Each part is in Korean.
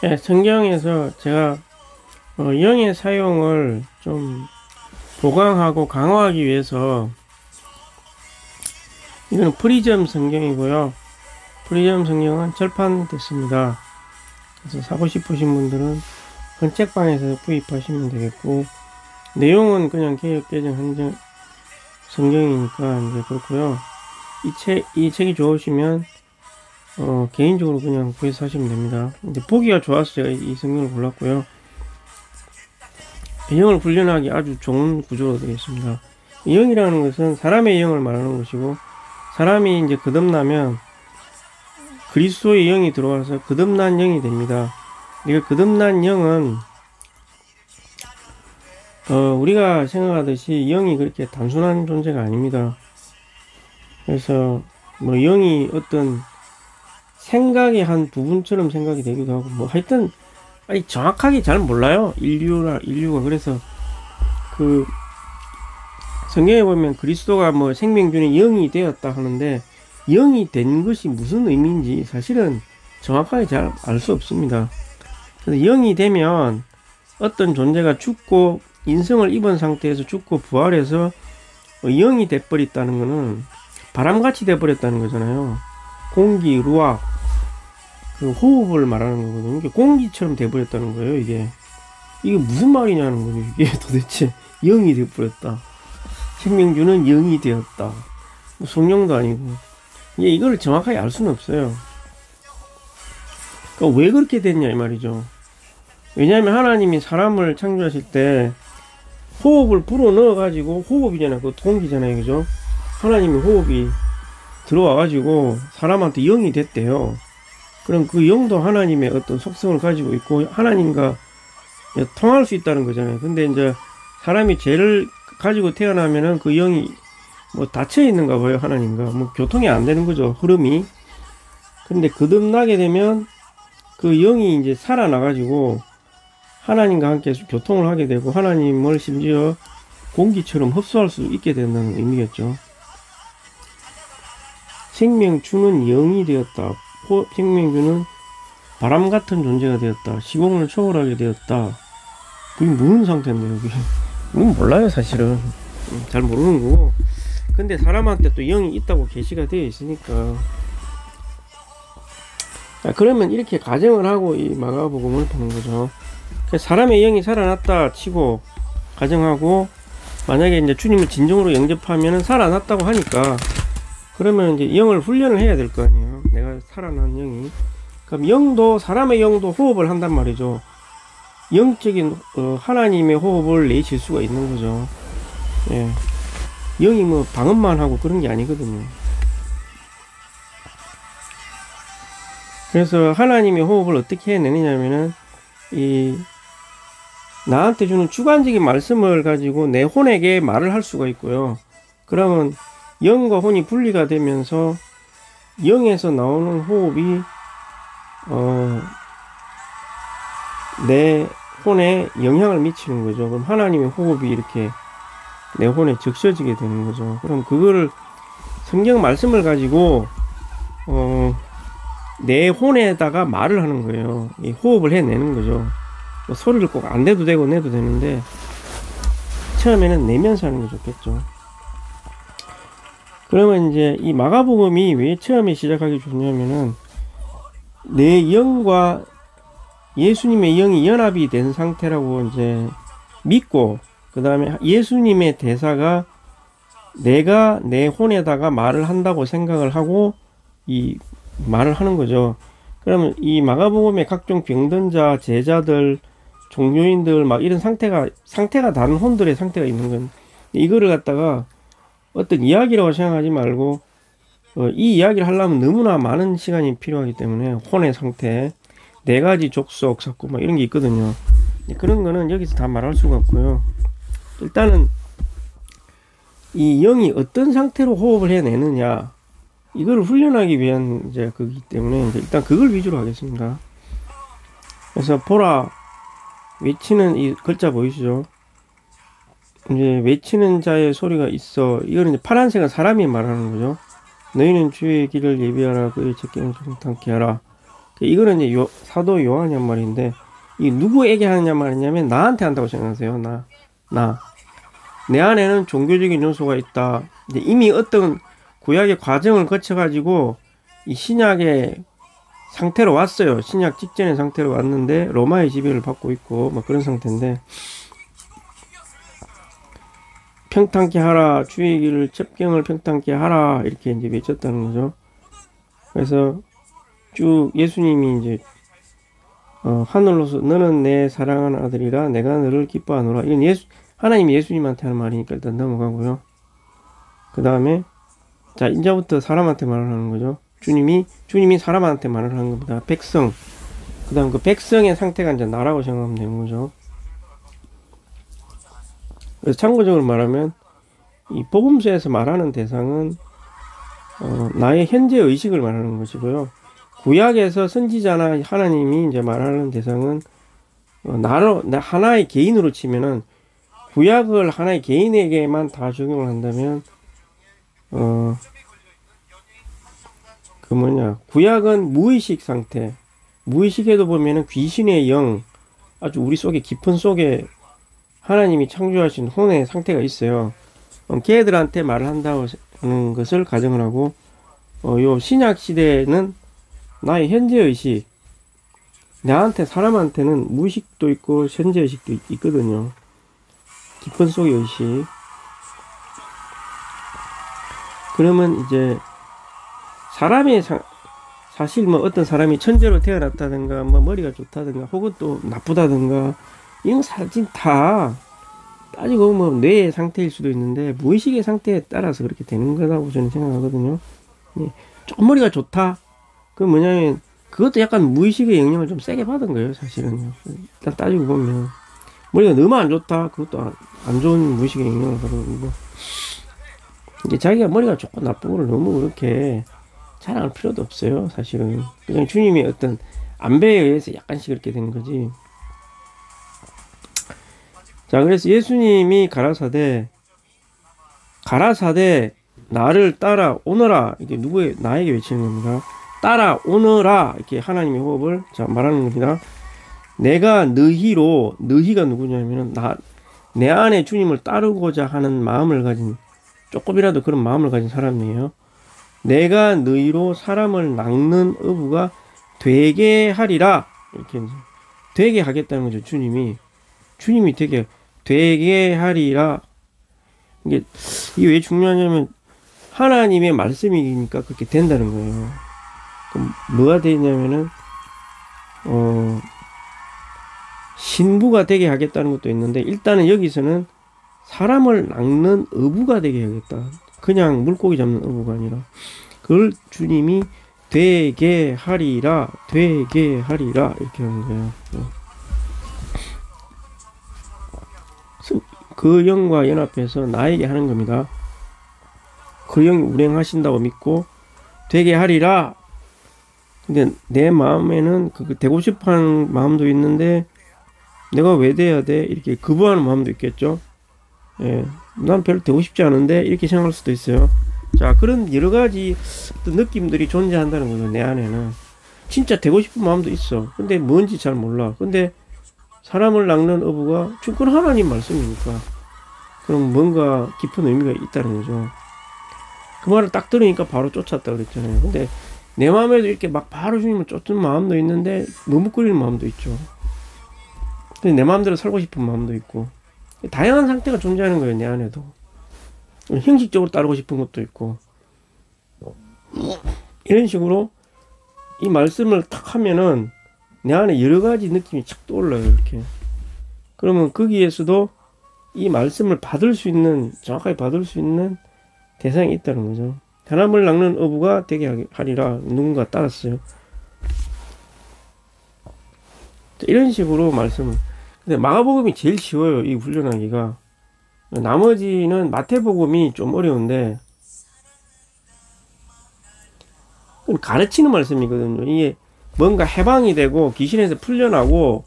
네, 성경에서 제가 영의 사용을 좀 보강하고 강화하기 위해서 이거는 프리즘 성경이고요. 프리즘 성경은 절판됐습니다. 그래서 사고 싶으신 분들은 헌책방에서 구입하시면 되겠고, 내용은 그냥 개역개정 한정 성경이니까 이제 그렇고요. 이 책이 좋으시면 개인적으로 그냥 구해서 하시면 됩니다. 근데 보기가 좋아서 제가 이 성경을 골랐고요. 영을 훈련하기 아주 좋은 구조로 되어 있습니다. 영이라는 것은 사람의 영을 말하는 것이고, 사람이 이제 거듭나면 그리스도의 영이 들어와서 거듭난 영이 됩니다. 이거 거듭난 영은 우리가 생각하듯이 영이 그렇게 단순한 존재가 아닙니다. 그래서 뭐 영이 어떤 생각의 한 부분처럼 생각이 되기도 하고, 뭐 하여튼 아니 정확하게 잘 몰라요. 인류가. 그래서 그 성경에 보면 그리스도가 뭐 생명 중에 영이 되었다 하는데, 영이 된 것이 무슨 의미인지 사실은 정확하게 잘 알 수 없습니다. 그래서 영이 되면 어떤 존재가 죽고 인성을 입은 상태에서 죽고 부활해서 영이 돼버렸다는 것은 바람같이 돼버렸다는 거잖아요. 공기, 루악, 그 호흡을 말하는 거거든요. 이게 공기처럼 돼버렸다는 거예요. 이게 무슨 말이냐는 거죠. 이게 도대체 영이 돼버렸다. 생명주는 영이 되었다. 뭐 성령도 아니고. 이걸 정확하게 알 수는 없어요. 그러니까 왜 그렇게 됐냐 이 말이죠. 왜냐하면 하나님이 사람을 창조하실 때 호흡을 불어 넣어가지고, 호흡이잖아요. 그 공기잖아요. 그죠? 하나님이 호흡이 들어와가지고 사람한테 영이 됐대요. 그럼 그 영도 하나님의 어떤 속성을 가지고 있고 하나님과 통할 수 있다는 거잖아요. 근데 이제 사람이 죄를 가지고 태어나면은 그 영이 뭐 닫혀 있는가 봐요. 하나님과 뭐 교통이 안 되는 거죠. 흐름이. 근데 거듭나게 되면 그 영이 이제 살아나가지고 하나님과 함께 교통을 하게 되고, 하나님을 심지어 공기처럼 흡수할 수 있게 된다는 의미겠죠. 생명주는 영이 되었다. 생명주는 바람 같은 존재가 되었다. 시공을 초월하게 되었다. 그게 무슨 상태인데요? 그건 몰라요, 사실은. 잘 모르는 거고. 근데 사람한테 또 영이 있다고 계시가 되어 있으니까. 그러면 이렇게 가정을 하고 이 마가복음을 보는 거죠. 사람의 영이 살아났다 치고 가정하고, 만약에 이제 주님을 진정으로 영접하면은 살아났다고 하니까, 그러면 이제 영을 훈련을 해야 될 거 아니에요. 내가 살아난 영이. 그럼 영도, 사람의 영도 호흡을 한단 말이죠. 영적인 하나님의 호흡을 내쉴 수가 있는 거죠. 예. 영이 뭐 방언만 하고 그런 게 아니거든요. 그래서 하나님의 호흡을 어떻게 해내느냐면은 나한테 주는 주관적인 말씀을 가지고 내 혼에게 말을 할 수가 있고요. 그러면 영과 혼이 분리가 되면서 영에서 나오는 호흡이 내 혼에 영향을 미치는 거죠. 그럼 하나님의 호흡이 이렇게 내 혼에 적셔지게 되는 거죠. 그럼 그거를 성경 말씀을 가지고 내 혼에다가 말을 하는 거예요. 이 호흡을 해내는 거죠. 뭐 소리를 꼭 안 내도 되고 내도 되는데, 처음에는 내면서 하는 게 좋겠죠. 그러면 이제 이 마가복음이 왜 처음에 시작하기 좋냐면은, 내 영과 예수님의 영이 연합이 된 상태라고 이제 믿고, 그 다음에 예수님의 대사가 내가 내 혼에다가 말을 한다고 생각을 하고 이 말을 하는 거죠. 그러면 이 마가복음의 각종 병든 자, 제자들, 종교인들 막 이런 상태가 다른 혼들의 상태가 있는 건, 이거를 갖다가 어떤 이야기라고 생각하지 말고 이 이야기를 하려면 너무나 많은 시간이 필요하기 때문에, 혼의 상태, 네 가지 족속, 삭고 막 이런 게 있거든요. 그런 거는 여기서 다 말할 수가 없고요. 일단은 이 영이 어떤 상태로 호흡을 해내느냐, 이걸 훈련하기 위한 이제 거기 때문에 이제 일단 그걸 위주로 하겠습니다. 그래서 보라, 외치는 이 글자 보이시죠? 이제 외치는 자의 소리가 있어. 이거는 이제 파란색은 사람이 말하는 거죠. 너희는 주의 길을 예비하라. 그의 책임을 정탐케 하라. 이거는 이제 사도 요한이 한 말인데, 이 누구에게 하느냐 말이냐면 나한테 한다고 생각하세요. 내 안에는 종교적인 요소가 있다. 이제 이미 어떤 구약의 과정을 거쳐가지고 이 신약의 상태로 왔어요. 신약 직전의 상태로 왔는데 로마의 지배를 받고 있고 뭐 그런 상태인데, 평탄케 하라, 주의 길을 첩경을 평탄케 하라 이렇게 이제 외쳤다는 거죠. 그래서 쭉 예수님이 이제 하늘로서 너는 내 사랑하는 아들이라 내가 너를 기뻐하노라. 이건 하나님이 예수님한테 하는 말이니까 일단 넘어가고요. 그 다음에 자 이제부터 사람한테 말을 하는 거죠. 주님이 사람한테 말을 하는 겁니다. 백성. 그 다음 그 백성의 상태가 이제 나라고 생각하면 되는 거죠. 그래서 참고적으로 말하면 이 복음서에서 말하는 대상은 나의 현재 의식을 말하는 것이고요. 구약에서 선지자나 하나님이 이제 말하는 대상은 하나의 개인으로 치면은 구약을 하나의 개인에게만 다 적용을 한다면 구약은 무의식 상태. 무의식에도 보면은 귀신의 영, 아주 우리 속에 깊은 속에 하나님이 창조하신 혼의 상태가 있어요. 걔들한테 말을 한다고 하는 것을 가정을 하고, 요 신약 시대에는 나의 현재 의식, 사람한테는 무의식도 있고 현재 의식도 있거든요. 깊은 속의 의식. 그러면 이제 사람의 사실 뭐 어떤 사람이 천재로 태어났다든가 뭐 머리가 좋다든가 혹은 또 나쁘다든가 이런 사실 다 따지고 뭐 뇌의 상태일 수도 있는데 무의식의 상태에 따라서 그렇게 되는 거라고 저는 생각하거든요. 조금 머리가 좋다. 그 뭐냐면 그것도 약간 무의식의 영향을 좀 세게 받은 거예요, 사실은요. 일단 따지고 보면 머리가 너무 안 좋다. 그것도 안 좋은 무의식의 영향을 받은 거고. 이제 자기가 머리가 좋고 나쁘고를 너무 그렇게 자랑할 필요도 없어요, 사실은. 그냥 주님의 어떤 안배에 의해서 약간씩 그렇게 된 거지. 자, 그래서 예수님이 가라사대 나를 따라오너라. 이게 나에게 외치는 겁니다. 따라오너라. 이렇게 하나님의 호흡을 말하는 겁니다. 내가 너희가 누구냐면은 내 안에 주님을 따르고자 하는 마음을 가진, 조금이라도 그런 마음을 가진 사람이에요. 내가 너희로 사람을 낚는 어부가 되게 하리라. 이렇게 되게 하겠다는 거죠. 주님이 되게 하리라. 이게 왜 중요하냐면 하나님의 말씀이니까 그렇게 된다는 거예요. 그럼 뭐가 되냐면은 신부가 되게 하겠다는 것도 있는데, 일단은 여기서는 사람을 낚는 어부가 되게 하겠다. 그냥 물고기 잡는 어부가 아니라 그걸 주님이 되게 하리라 이렇게 하는 거예요. 그 영과 연합해서 나에게 하는 겁니다. 그 영이 운행하신다고 믿고 되게 하리라. 근데 내 마음에는 되고 싶어하는 마음도 있는데 내가 왜 돼야 돼? 이렇게 거부하는 마음도 있겠죠. 난 별로 되고 싶지 않은데 이렇게 생각할 수도 있어요. 자, 그런 여러 가지 어떤 느낌들이 존재한다는 거죠. 내 안에는 진짜 되고 싶은 마음도 있어. 근데 뭔지 잘 몰라. 근데 사람을 낚는 어부가 그건 하나님 말씀이니까 그럼 뭔가 깊은 의미가 있다는 거죠. 그 말을 딱 들으니까 바로 쫓았다 그랬잖아요. 근데 내 마음에도 이렇게 막 바로 주님을 쫓는 마음도 있는데 머뭇거리는 마음도 있죠. 근데 내 마음대로 살고 싶은 마음도 있고 다양한 상태가 존재하는 거예요. 내 안에도 형식적으로 따르고 싶은 것도 있고, 이런 식으로 이 말씀을 탁 하면은 내 안에 여러 가지 느낌이 착 떠올라요. 이렇게. 그러면 거기에서도 이 말씀을 정확하게 받을 수 있는 대상이 있다는 거죠. 사람을 낚는 어부가 되게 하리라. 누군가 따랐어요. 이런 식으로 말씀을. 근데 마가복음이 제일 쉬워요. 이 훈련하기가. 나머지는 마태복음이 좀 어려운데, 가르치는 말씀이거든요. 이게 뭔가 해방이 되고 귀신에서 풀려나고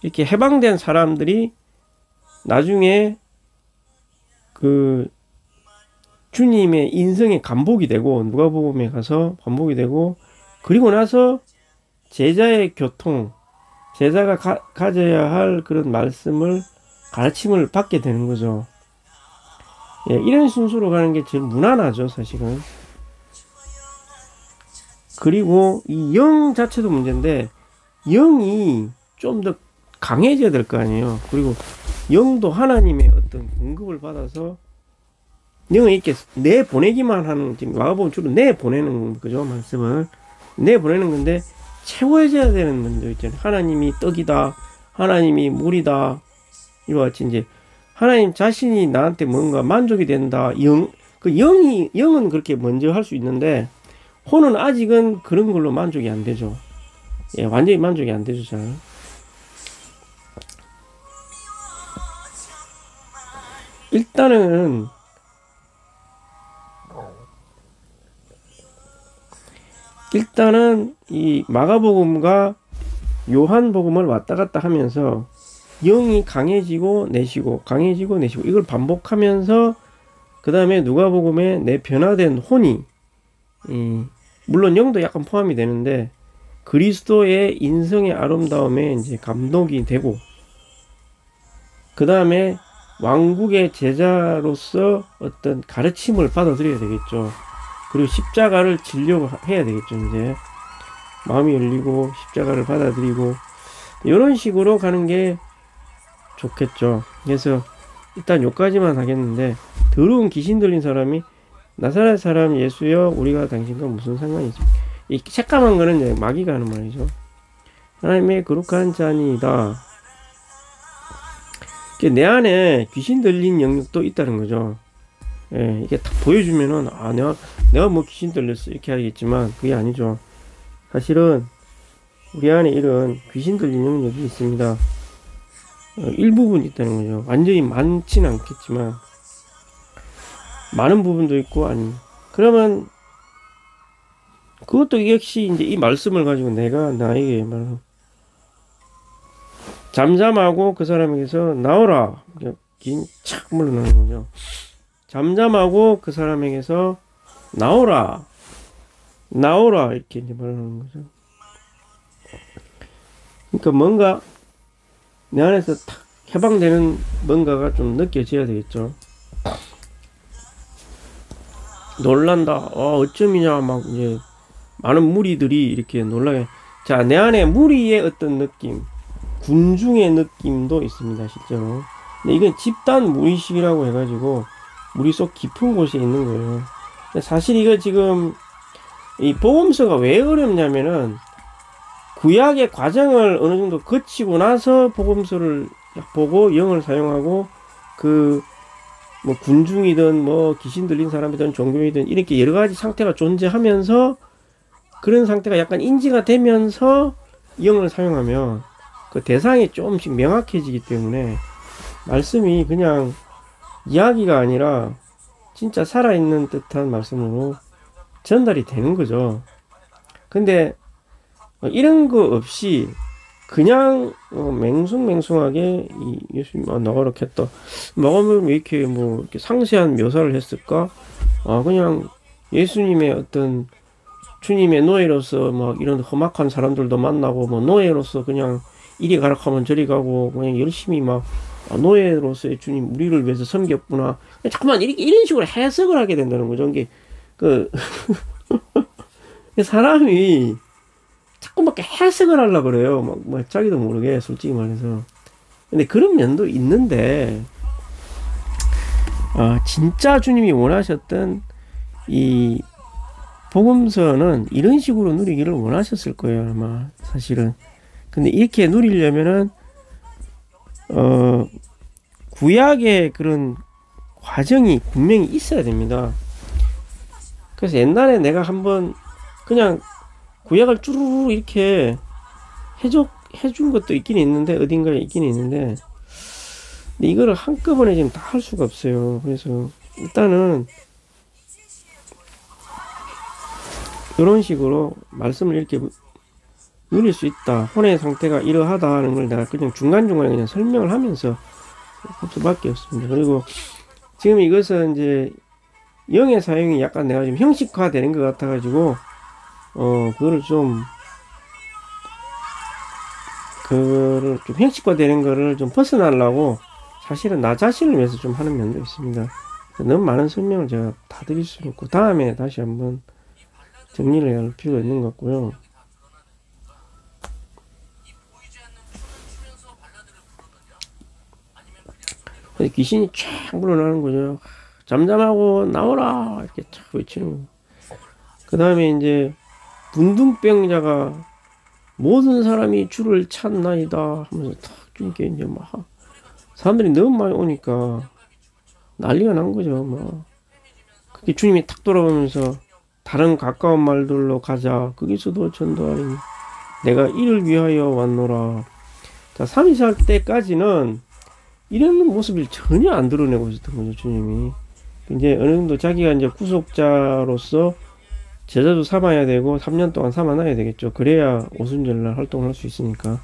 이렇게 해방된 사람들이 나중에 그 주님의 인성의 반복이 되고, 누가복음에 가서 반복이 되고 그리고 나서 제자의 교통, 제자가 가져야 할 그런 말씀을, 가르침을 받게 되는 거죠. 예, 이런 순서로 가는 게 제일 무난하죠, 사실은. 그리고 이 영 자체도 문제인데, 영이 좀 더 강해져야 될 거 아니에요. 그리고 영도 하나님의 어떤 공급을 받아서 영을 이렇게 내보내기만 하는, 지금 마가복음 주로 내보내는 거죠, 말씀을. 내보내는 건데, 채워져야 되는 문제 있잖아요. 하나님이 떡이다, 하나님이 물이다, 이와 같이 이제 하나님 자신이 나한테 뭔가 만족이 된다. 영은 그렇게 먼저 할 수 있는데, 혼은 아직은 그런 걸로 만족이 안 되죠. 예, 완전히 만족이 안 되죠, 잘. 일단은 이 마가복음과 요한복음을 왔다 갔다 하면서 영이 강해지고 내쉬고 강해지고 내쉬고 이걸 반복하면서 그 다음에 누가복음에 내 변화된 혼이, 물론 영도 약간 포함이 되는데 그리스도의 인성의 아름다움에 이제 감독이 되고, 그 다음에 왕국의 제자로서 어떤 가르침을 받아들여야 되겠죠. 그리고 십자가를 지려고 해야 되겠죠. 이제 마음이 열리고 십자가를 받아들이고 이런 식으로 가는 게 좋겠죠. 그래서 일단 여기까지만 하겠는데, 더러운 귀신 들린 사람이 나사렛 사람 예수여 우리가 당신과 무슨 상관이지? 이 새까만 거는 이제 마귀가 하는 말이죠. 하나님의 거룩한 자니이다. 내 안에 귀신 들린 영역도 있다는 거죠. 예, 이게 딱 보여주면은 내가 뭐 귀신 들렸어 이렇게 하겠지만 그게 아니죠. 사실은 우리 안에 이런 귀신 들린 영역이 있습니다. 일부분 있다는 거죠. 완전히 많지는 않겠지만 많은 부분도 있고 아니. 그러면 그것도 역시 이제 이 말씀을 가지고 내가 나에게 말하는, 잠잠하고 그 사람에게서 나오라. 착 물러나는 거죠. 잠잠하고 그 사람에게서 나오라. 이렇게 이제 말하는 거죠. 그러니까 뭔가 내 안에서 탁 해방되는 뭔가가 좀 느껴져야 되겠죠. 놀란다. 어쩜이냐. 막 이제 많은 무리들이 이렇게 놀라게. 자, 내 안에 무리의 어떤 느낌, 군중의 느낌도 있습니다, 실제로. 근데 이건 집단 무의식이라고 해가지고 머릿속 깊은 곳에 있는 거예요. 근데 사실 이거 지금 이 복음서가 왜 어렵냐면은 구약의 과정을 어느 정도 거치고 나서 복음서를 보고 영을 사용하고 뭐 군중이든 뭐 귀신 들린 사람이든 종교이든 이렇게 여러 가지 상태가 존재하면서 그런 상태가 약간 인지가 되면서 영을 사용하면 그 대상이 조금씩 명확해지기 때문에 말씀이 그냥 이야기가 아니라 진짜 살아있는 듯한 말씀으로 전달이 되는 거죠. 근데 이런 거 없이 그냥 맹숭맹숭하게 예수님 나가라 했다. 마가복음에 왜 이렇게 뭐 이렇게 상세한 묘사를 했을까? 그냥 예수님의 어떤 주님의 노예로서 막 이런 험악한 사람들도 만나고 뭐 노예로서 그냥 이리 가라 하면 저리 가고 그냥 열심히 막 노예로서의 주님 우리를 위해서 섬겼구나. 자꾸만 이런 식으로 해석을 하게 된다는 거죠. 이게 사람이 자꾸 막 해석을 하려고 그래요. 뭐 자기도 모르게 솔직히 말해서. 근데 그런 면도 있는데 진짜 주님이 원하셨던 이 복음서는 이런 식으로 누리기를 원하셨을 거예요, 아마 사실은. 근데 이렇게 누리려면은 구약의 그런 과정이 분명히 있어야 됩니다. 그래서 옛날에 내가 한번 그냥 구약을 쭈루루 이렇게 해준 것도 있긴 있는데, 어딘가에 있긴 있는데, 근데 이거를 한꺼번에 지금 다 할 수가 없어요. 그래서 일단은 이런 식으로 말씀을 이렇게 누릴 수 있다. 혼의 상태가 이러하다는 걸 내가 그냥 중간중간에 그냥 설명을 하면서 할 수밖에 없습니다. 그리고 지금 이것은 이제 영의 사용이 약간 내가 좀 형식화 되는 것 같아가지고 그거를 좀 형식화되는 거를 좀 벗어나려고 사실은 나 자신을 위해서 좀 하는 면도 있습니다. 너무 많은 설명을 제가 다 드릴 수는 없고 다음에 다시 한번 정리를 할 필요가 있는 것 같고요. 귀신이 쫙 물러나는 거죠. 잠잠하고 나오라 이렇게 쫙 외치는 거. 그 다음에 이제 문둥병자가 모든 사람이 주를 찾나이다 하면서 탁 주님께 이제 막 사람들이 너무 많이 오니까 난리가 난 거죠. 막 그게 주님이 탁 돌아오면서 다른 가까운 말들로 가자. 거기서도 전도하리니 내가 이를 위하여 왔노라. 자, 3살 때까지는 이런 모습을 전혀 안 드러내고 있었던 거죠, 주님이. 이제 어느 정도 자기가 이제 구속자로서 제자도 삼아야 되고 3년 동안 삼아놔야 되겠죠. 그래야 오순절날 활동을 할 수 있으니까.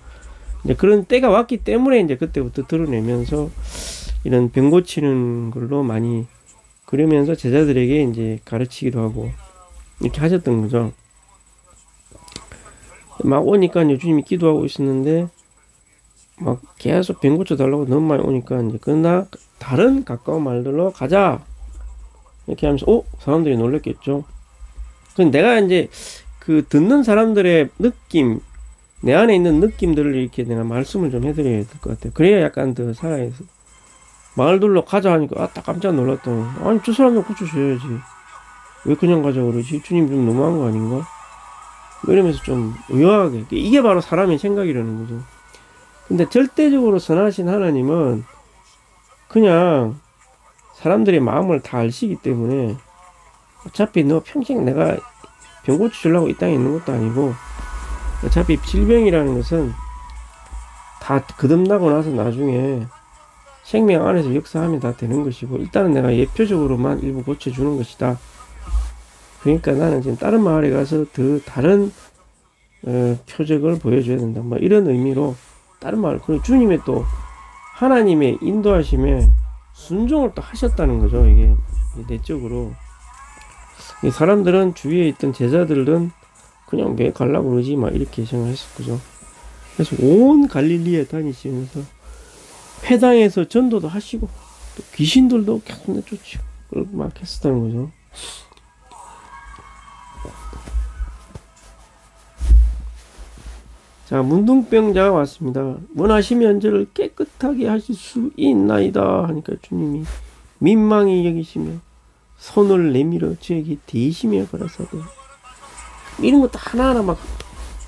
이제 그런 때가 왔기 때문에 이제 그때부터 드러내면서 이런 병 고치는 걸로 많이 그러면서 제자들에게 이제 가르치기도 하고 이렇게 하셨던 거죠. 막 오니까 이제 주님이 기도하고 있었는데 막 계속 병 고쳐 달라고 너무 많이 오니까 이제 그러나 다른 가까운 말들로 가자 이렇게 하면서 사람들이 놀랬겠죠. 그럼 내가 이제 그 듣는 사람들의 느낌, 내 안에 있는 느낌들을 이렇게 내가 말씀을 좀 해드려야 될 것 같아요. 그래야 약간 더 살아있어. 마을들로 가자 하니까 딱 깜짝 놀랐더니 아니 저 사람들 고쳐줘야지 왜 그냥 가자 그러지? 주님 좀 너무한 거 아닌가? 이러면서 좀 의아하게 이게 바로 사람의 생각이라는 거죠. 근데 절대적으로 선하신 하나님은 그냥 사람들의 마음을 다 아시기 때문에 어차피 너 평생 내가 병 고쳐주려고 이 땅에 있는 것도 아니고 어차피 질병이라는 것은 다 거듭나고 나서 나중에 생명 안에서 역사하면 다 되는 것이고 일단은 내가 예표적으로만 일부 고쳐주는 것이다. 그러니까 나는 지금 다른 마을에 가서 더 다른 표적을 보여줘야 된다. 뭐 이런 의미로 다른 마을 그리고 주님의 또 하나님의 인도하심에 순종을 또 하셨다는 거죠. 이게 내적으로 사람들은 주위에 있던 제자들은 그냥 왜 가려고 그러지 막 이렇게 생각했을 거죠. 그래서 온 갈릴리에 다니시면서 회당에서 전도도 하시고 또 귀신들도 계속 내쫓고 막 했었다는 거죠. 자, 문둥병자가 왔습니다. 원하시면 저를 깨끗하게 하실 수 있나이다 하니까 주님이 민망히 여기시며 손을 내밀어 저에게 대시며 가라사대. 이런 것도 하나하나 막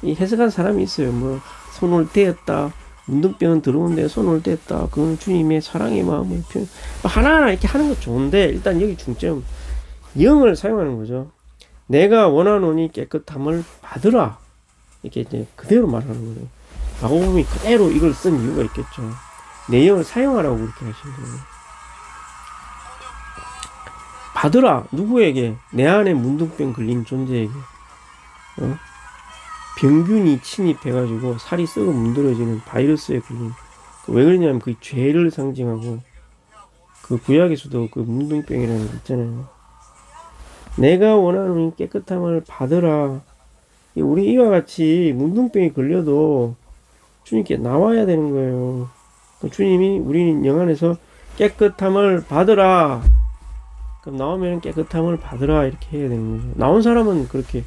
해석한 사람이 있어요. 뭐 손을 대었다. 문둥병은 들어오는데 손을 댔다. 그건 주님의 사랑의 마음을 표현. 하나하나 이렇게 하는 거 좋은데 일단 여기 중점 영을 사용하는 거죠. 내가 원하노니 깨끗함을 받으라. 이렇게 이제 그대로 말하는 거예요. 마고범이 그대로 이걸 쓴 이유가 있겠죠. 내 영을 사용하라고 그렇게 하신 거예요. 받으라. 누구에게? 내 안에 문둥병 걸린 존재에게. 병균이 침입해가지고 살이 썩어 문드러지는 바이러스에 걸린. 왜 그러냐면 그 죄를 상징하고 그 구약에서도 그 문둥병이라는 거 있잖아요. 내가 원하는 깨끗함을 받으라. 우리 이와 같이 문둥병이 걸려도 주님께 나와야 되는 거예요. 주님이 우리는 영 안에서 깨끗함을 받으라. 그럼 나오면 깨끗함을 받으라 이렇게 해야 되는 거죠. 나온 사람은 그렇게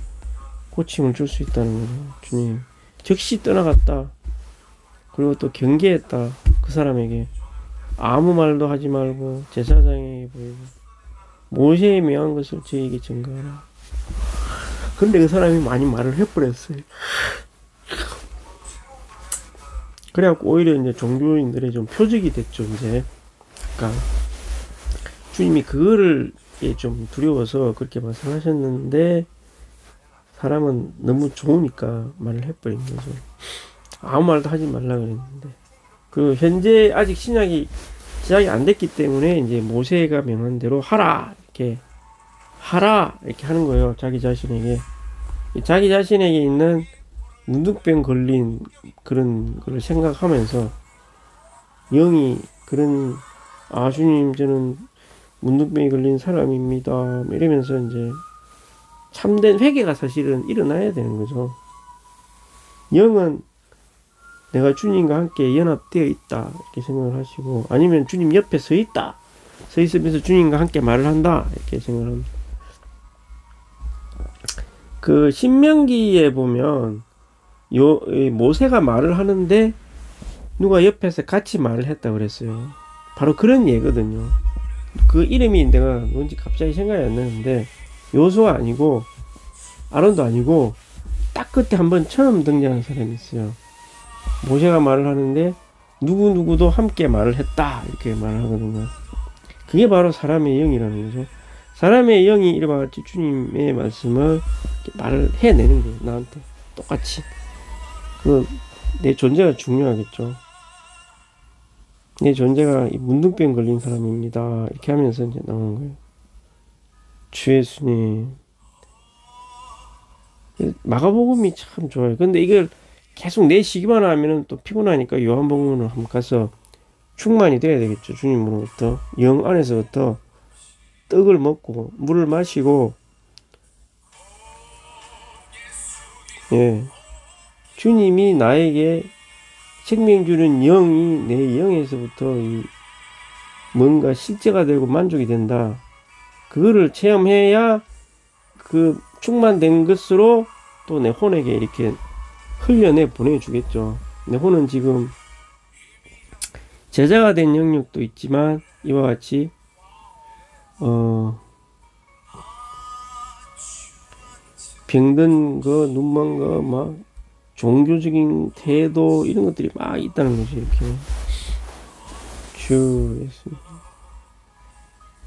고침을 줄 수 있다는 거죠. 주님 즉시 떠나갔다. 그리고 또 경계했다. 그 사람에게 아무 말도 하지 말고 제사장에게 보이고 모세에 명한 것을 저에게 증거하라. 근데 그 사람이 많이 말을 해버렸어요. 그래갖고 오히려 이제 종교인들의 좀 표적이 됐죠. 이제 그러니까 주님이 그거를 좀 두려워서 그렇게 말씀하셨는데 사람은 너무 좋으니까 말을 해버린 거죠. 아무 말도 하지 말라 그랬는데 그 현재 아직 신약이 시작이 안 됐기 때문에 이제 모세가 명한 대로 하라 이렇게 하는 거예요. 자기 자신에게 있는 문둥병 걸린 그런 걸 생각하면서 영이 그런 주님 저는 문둥병이 걸린 사람입니다 이러면서 이제 참된 회개가 사실은 일어나야 되는 거죠. 영은 내가 주님과 함께 연합되어 있다 이렇게 생각을 하시고, 아니면 주님 옆에 서 있다, 서 있으면서 주님과 함께 말을 한다 이렇게 생각을 합니다. 그 신명기에 보면 모세가 말을 하는데 누가 옆에서 같이 말을 했다 그랬어요. 바로 그런 예거든요. 그 이름이 내가 뭔지 갑자기 생각이 안 나는데, 요수아 아니고 아론도 아니고 딱 그때 한번 처음 등장한 사람이 있어요. 모세가 말을 하는데 누구누구도 함께 말을 했다 이렇게 말을 하거든요. 그게 바로 사람의 영이라는 거죠. 사람의 영이 이와 같이 주님의 말씀을 말을 해내는 거예요. 나한테 똑같이. 내 존재가 중요하겠죠. 내 존재가 문둥병 걸린 사람입니다 이렇게 하면서 이제 나오는 거예요. 주 예수님. 마가복음이 참 좋아요. 근데 이걸 계속 내시기만 하면은 또 피곤하니까 요한복음으로 한번 가서 충만이 돼야 되겠죠. 주님으로부터, 영 안에서부터 떡을 먹고 물을 마시고, 예, 주님이 나에게 생명 주는 영이 내 영에서부터 뭔가 실제가 되고 만족이 된다. 그거를 체험해야 그 충만된 것으로 또 내 혼에게 이렇게 흘려내 보내주겠죠. 내 혼은 지금 제자가 된 영역도 있지만 이와 같이 병든 거, 눈먼 거, 막 종교적인 태도 이런 것들이 막 있다는 거지. 이렇게 주 예수님.